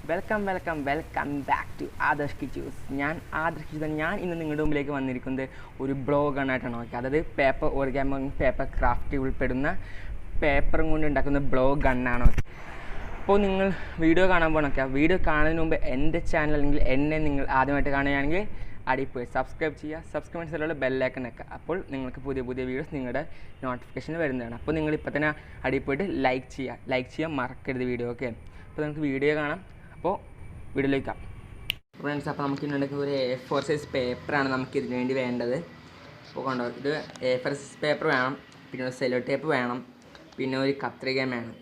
Welcome back to Adarsh Kichus. ഞാൻ ആദർശ് കിച്ചൂസ്. ഞാൻ ഇന്ന് നിങ്ങളുടെ മുമ്പിലേക്ക് വന്നിരിക്കുന്നത് ഒരു ബ്ലോഗായിട്ടാണ്. ഓക്കെ, അതായത് പേപ്പർ ഓർഗാമി പേപ്പർ ക്രാഫ്റ്റ് ഉൾപ്പെടുന്ന പേപ്പറും കൊണ്ട് ഉണ്ടാക്കുന്ന ബ്ലോഗ് ഗണ്ണാണ്. അപ്പോൾ നിങ്ങൾ വീഡിയോ കാണാൻ പോകണമൊക്കെ, വീഡിയോ കാണുന്നതിന് മുമ്പ് എൻ്റെ ചാനൽ അല്ലെങ്കിൽ എന്നെ നിങ്ങൾ ആദ്യമായിട്ട് കാണുകയാണെങ്കിൽ അടിപ്പോയി സബ്സ്ക്രൈബ് ചെയ്യുക. സബ്സ്ക്രൈബ് ബെല്ലൈക്കൺ വെക്കുക. അപ്പോൾ നിങ്ങൾക്ക് പുതിയ വീഡിയോസ് നിങ്ങളുടെ നോട്ടിഫിക്കേഷൻ വരുന്നതാണ്. അപ്പോൾ നിങ്ങൾ ഇപ്പോൾ തന്നെ അടിപ്പോയിട്ട് ലൈക്ക് ചെയ്യാൻ മറക്കരുത് വീഡിയോ. ഓക്കെ, അപ്പോൾ നമുക്ക് വീഡിയോ കാണാം. അപ്പോൾ വീഡിയോയിലേക്ക് ഫ്രണ്ട്സ്. അപ്പോൾ നമുക്ക് ഇന്നുണ്ടെങ്കിൽ ഒരു A4 സൈസ് പേപ്പറാണ് നമുക്ക് ഇതിന് വേണ്ടി വേണ്ടത്. അപ്പോൾ കണ്ടോ, ഇത് A4 സൈസ് പേപ്പർ വേണം, പിന്നെ ഒരു സെല്ലോ ടേപ്പ് വേണം, പിന്നെ ഒരു കത്രികയും വേണം.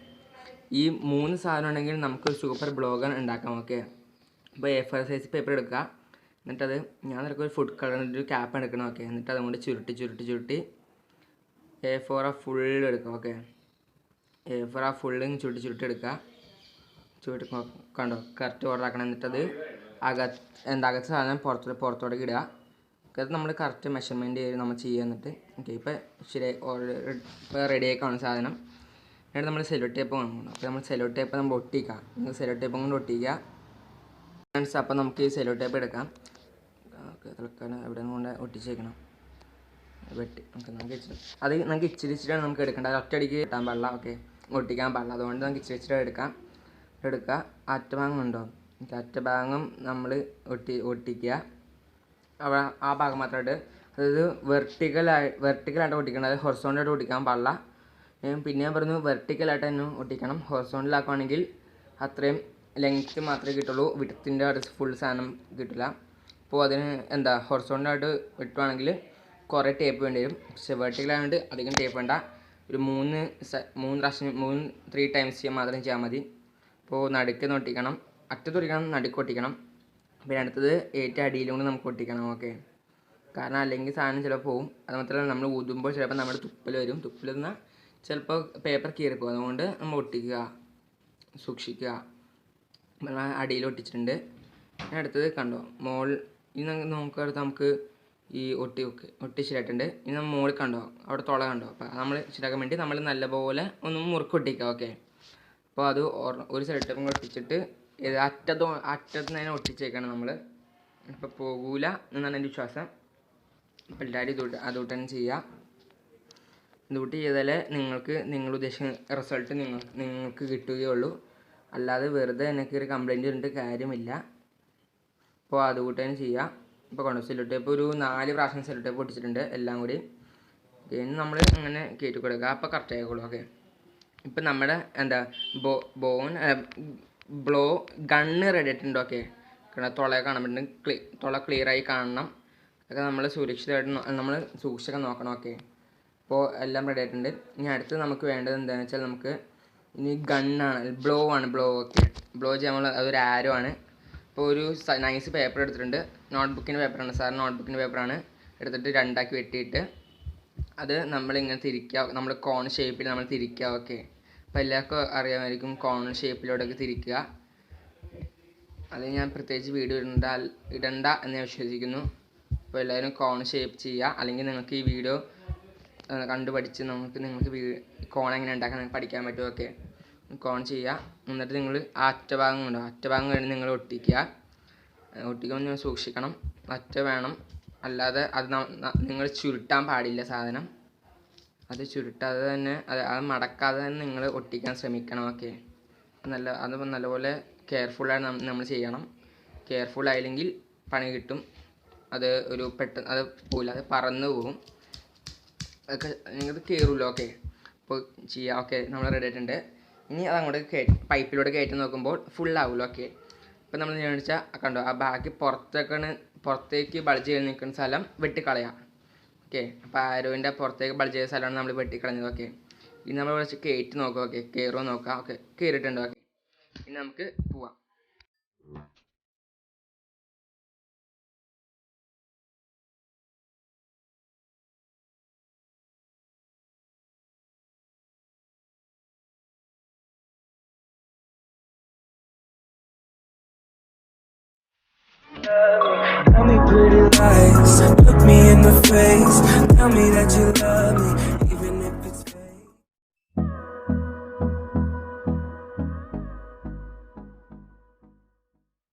ഈ 3 സാധനം ഉണ്ടെങ്കിൽ നമുക്കൊരു സൂപ്പർ ബ്ലോഗ് ഉണ്ടാക്കാം. ഓക്കെ, അപ്പോൾ A4 സൈസ് പേപ്പർ എടുക്കുക. എന്നിട്ടത് ഞാൻ നിനക്ക് ഒരു ഫുഡ് കളറിൻ്റെ ഒരു ക്യാപ്പ് എടുക്കണം. ഓക്കെ, എന്നിട്ട് അതുകൊണ്ട് ചുരുട്ടി A4 ഫുള്ള് എടുക്കുക. ഓക്കെ, A4 ഫുള്ളും ചുരുട്ടി എടുക്കുക. കണ്ടോ, കറക്റ്റ് ഓർഡർ ആക്കണം. എന്നിട്ടത് അകത്ത് സാധനം പുറത്തോടേക്ക് ഇടുക. അത് നമ്മൾ കറക്റ്റ് മെഷർമെൻറ്റ് ചെയ്ത് നമ്മൾ ചെയ്യുക. എന്നിട്ട് ഓക്കെ, ഇപ്പോൾ ഇപ്പോൾ റെഡി ആയിക്കാണ് സാധനം. എന്നിട്ട് നമ്മൾ സെല്ലോ ടേപ്പ് വാങ്ങണം. അപ്പോൾ നമ്മൾ സെല്ലോ ടേപ്പ് നമ്മൾ ഒട്ടിക്കുക. സെല്ലോ ടേപ്പ് കൊണ്ട് ഒട്ടിക്കുക ഫ്രണ്ട്സ്. അപ്പോൾ നമുക്ക് ഈ സെല്ലോ ടേപ്പ് എടുക്കാം. ഓക്കെ, തൽക്കാലം എവിടെ കൊണ്ട് ഒട്ടിച്ചേക്കണം വെട്ടി നമുക്ക് ഇച്ചിരിച്ചിട്ടാണ് നമുക്ക് എടുക്കേണ്ടത്. ഒറ്റയടിക്ക് കിട്ടാൻ പാടില്ല. ഓക്കെ, ഒട്ടിക്കാൻ പാടില്ല. അതുകൊണ്ട് നമുക്ക് ഇച്ചിരി എടുക്കുക. അറ്റഭാഗം ഉണ്ടോ, അറ്റഭാഗം നമ്മൾ ഒട്ടിക്കുക. ആ ഭാഗം മാത്രമായിട്ട്, അതായത് വെർട്ടിക്കലായിട്ട് ഒട്ടിക്കണം. അതായത് ഹൊറിസോണ്ടലായിട്ട് ഒട്ടിക്കാൻ പാടില്ല. പിന്നെ ഞാൻ പറഞ്ഞു വെർട്ടിക്കലായിട്ട് തന്നെ ഒട്ടിക്കണം. ഹൊറിസോണ്ടലാക്കുകയാണെങ്കിൽ അത്രയും ലെങ്ത്ത് മാത്രമേ കിട്ടുള്ളൂ, വിഡ്ത്തിൻ്റെ അടുത്ത് ഫുൾ സാധനം കിട്ടില്ല. അപ്പോൾ അതിന് ഹൊറിസോണ്ടലായിട്ട് വെട്ടുവാണെങ്കിൽ കുറേ ടേപ്പ് വേണ്ടി വരും. പക്ഷേ വെർട്ടിക്കലായതുകൊണ്ട് അധികം ടേപ്പ് വേണ്ട. ഒരു 3 ടൈംസ് മാത്രം ചെയ്യാൽ മതി. അപ്പോൾ നടുക്ക് ഒട്ടിക്കണം, അറ്റത്ത് ഒട്ടിക്കണം, നടുക്ക് ഒട്ടിക്കണം. പിന്നെ അടുത്തത് ഏറ്റവും അടിയിലും കൊണ്ട് നമുക്ക് ഒട്ടിക്കണം. ഓക്കെ, കാരണം അല്ലെങ്കിൽ സാധനം ചിലപ്പോൾ പോവും. അത് മാത്രമല്ല, നമ്മൾ ഊതുമ്പോൾ ചിലപ്പോൾ നമ്മുടെ തുപ്പൽ വരും. തുപ്പൽ എന്നാൽ ചിലപ്പോൾ പേപ്പർ കീറിപ്പോകും. അതുകൊണ്ട് നമ്മൾ ഒട്ടിക്കുക, സൂക്ഷിക്കുക. അടിയിൽ ഒട്ടിച്ചിട്ടുണ്ട്. പിന്നെ അടുത്തത് കണ്ടോ, ഇനി നമുക്ക് ഈ ഒട്ടി ശരിയായിട്ടുണ്ട്. ഇനി നമ്മൾ മുകളിൽ കണ്ടോ, അവിടെ തുള കണ്ടോ. അപ്പോൾ നമ്മൾ ശരിയാക്കാൻ വേണ്ടി നമ്മൾ നല്ലപോലെ ഒന്ന് മുറുക്കൊട്ടിക്കുക. ഓക്കെ, അപ്പോൾ അത് ഒരു സെല്ലോ ടേപ്പും ഒട്ടിച്ചിട്ട് അറ്റത്ത് തന്നെ ഒട്ടിച്ചേക്കണം നമ്മൾ. ഇപ്പോൾ പോകൂല എന്നാണ് എൻ്റെ വിശ്വാസം. അപ്പോൾ എല്ലാവരും അതുകൊണ്ട് തന്നെ ചെയ്യുക. ഇതുകൂട്ടി ചെയ്താലേ നിങ്ങൾ ഉദ്ദേശിക്കുന്ന റിസൾട്ട് നിങ്ങൾക്ക് കിട്ടുകയുള്ളൂ. അല്ലാതെ വെറുതെ എനിക്ക് ഒരു കംപ്ലയിൻറ്റ് വന്നിട്ട് കാര്യമില്ല. അപ്പോൾ അതുകൂട്ടി തന്നെ ചെയ്യുക. ഇപ്പോൾ കണ്ടോ, സെല്ലോ ടേപ്പ് ഒരു 4 പ്രാവശ്യം സെല്ലോ ടേപ്പ് ഒട്ടിച്ചിട്ടുണ്ട് എല്ലാം കൂടി. ഇനി നമ്മൾ അങ്ങനെ കയറ്റി കൊടുക്കുക. അപ്പോൾ കറക്റ്റ് ആയിക്കോളൂ. ഓക്കെ, ഇപ്പം നമ്മുടെ ബ്ലോ ഗണ്ണ് റെഡി ആയിട്ടുണ്ട്. ഓക്കെ, തുളയെ കാണാൻ പറ്റുന്നുണ്ട്. തുള ക്ലിയറായി കാണണം. അതൊക്കെ നമ്മൾ സുരക്ഷിതമായിട്ട് നമ്മൾ സൂക്ഷിച്ചൊക്കെ നോക്കണം. ഓക്കെ, അപ്പോൾ എല്ലാം റെഡി ആയിട്ടുണ്ട്. ഇനി അടുത്ത് നമുക്ക് വേണ്ടത് എന്താണെന്ന് വെച്ചാൽ, നമുക്ക് ഇനി ഗണ്ണാണ്, ബ്ലോ. ഓക്കെ, ബ്ലോ ചെയ്യാൻ അതൊരു ആരോ ആണ്. അപ്പോൾ ഒരു നൈസ് പേപ്പർ എടുത്തിട്ടുണ്ട്. നോട്ട്ബുക്കിൻ്റെ പേപ്പറാണ്, സാർ നോട്ട്ബുക്കിൻ്റെ പേപ്പറാണ് എടുത്തിട്ട് 2 ആക്കി വെട്ടിയിട്ട് അത് നമ്മളിങ്ങനെ തിരിക്കുക. നമ്മൾ കോൺ ഷേപ്പിൽ നമ്മൾ തിരിക്കുക. ഓക്കെ, അപ്പോൾ എല്ലാവർക്കും അറിയാമായിരിക്കും കോൺ ഷേപ്പിലോട്ടൊക്കെ തിരിക്കുക. അത് ഞാൻ പ്രത്യേകിച്ച് വീഡിയോ ഇടണ്ട എന്ന് ഞാൻ വിശ്വസിക്കുന്നു. അപ്പോൾ എല്ലാവരും കോൺ ഷേപ്പ് ചെയ്യുക. അല്ലെങ്കിൽ നിങ്ങൾക്ക് ഈ വീഡിയോ കണ്ടുപഠിച്ച് നിങ്ങൾക്ക് കോൺ എങ്ങനെ ഉണ്ടാക്കാൻ പഠിക്കാൻ പറ്റും. ഓക്കെ, കോൺ ചെയ്യുക. എന്നിട്ട് നിങ്ങൾ അറ്റഭാഗം ഉണ്ടോ, അറ്റഭാഗം കഴിഞ്ഞ് നിങ്ങൾ ഒട്ടിക്കുമ്പോൾ നിങ്ങൾ സൂക്ഷിക്കണം. അറ്റ വേണം, അല്ലാതെ അത് നിങ്ങൾ ചുരുട്ടാൻ പാടില്ല സാധനം. അത് ചുരുട്ടാതെ തന്നെ അത് മടക്കാതെ തന്നെ നിങ്ങൾ ഒട്ടിക്കാൻ ശ്രമിക്കണം. ഓക്കെ, അത് നല്ലപോലെ കെയർഫുള്ളായി നമ്മൾ ചെയ്യണം. കെയർഫുള്ളായില്ലെങ്കിൽ പണി കിട്ടും. അത് പെട്ടെന്ന് അത് പോകില്ല, അത് പറന്ന് പോകും. അതൊക്കെ നിങ്ങൾക്ക് കയറുമല്ലോ. ഓക്കെ, അപ്പോൾ ചെയ്യുക. ഓക്കെ, നമ്മൾ റെഡി ആയിട്ടുണ്ട്. ഇനി അതങ്ങോട്ട് പൈപ്പിലൂടെ കയറ്റി നോക്കുമ്പോൾ ഫുള്ളാവുമല്ലോ. ഓക്കെ, ഇപ്പം നമ്മൾ ചോദിച്ചാൽ കണ്ടോ, ആ ബാക്കി പുറത്തേക്ക് ബൾജ് ചെയ്ത് നിൽക്കുന്ന സ്ഥലം വെട്ടിക്കളയാം. ഓക്കെ, അപ്പോൾ ആരോൻ്റെ പുറത്തേക്ക് ബൾജ് ചെയ്ത സ്ഥലമാണ് നമ്മൾ വെട്ടിക്കളഞ്ഞത്. ഓക്കെ, ഇനി നമ്മൾ വിളിച്ച് കയറ്റി നോക്കാം. ഓക്കെ, കയറുമോ നോക്കാം. ഓക്കെ, കയറിയിട്ടുണ്ട്. ഓക്കെ, ഇനി നമുക്ക് പോവാം. Tell me pretty lies,